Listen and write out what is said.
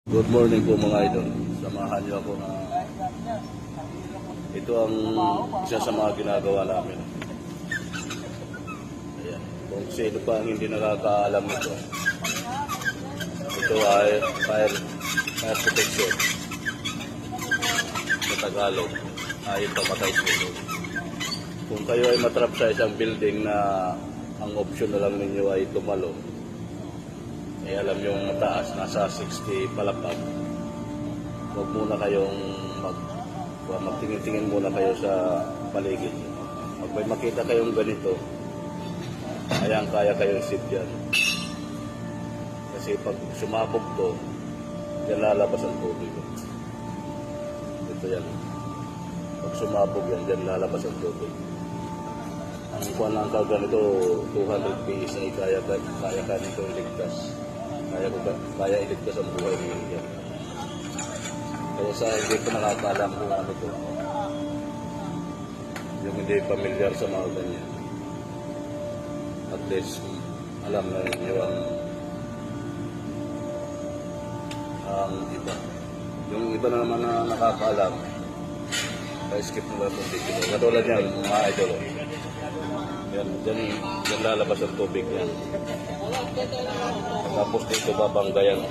Good morning po mga idol. Samahan niyo ako na ito ang isa sa mga ginagawa namin. Ayan. Kung sino pa ang hindi nakakaalam nito, ito ay fire protection. Sa Tagalog ay pamatay sunog. Kung kayo ay matrap sa isang building na ang option na lang ninyo ay tumalo, alam yung mataas, nasa 60 palapag. Huwag muna kayong magtingin-tingin muna kayo sa paligid. Pag may makita kayong ganito, ayan, kaya kayong sit dyan. Kasi pag sumabog to, yan lalabas ang tubig. Ito yan. Pag sumabog yan, yan lalabas ang tubig. Ang kuwan ng kaganito, 200 PSI, kaya ka nito iligtas. Kaya iligtas ang buhay ng yan. Kaya sa hindi ko nakakaalam kung ano ito, yung hindi familiar sa mga ganyan, at least alam na ninyo ang iba. Yung iba na naman na nakakaalam, pa-skip na lang itong video. Katulad yan, mga idol. Yan, dyan lalabas ang tubig yan. Tapos dito babanggayan.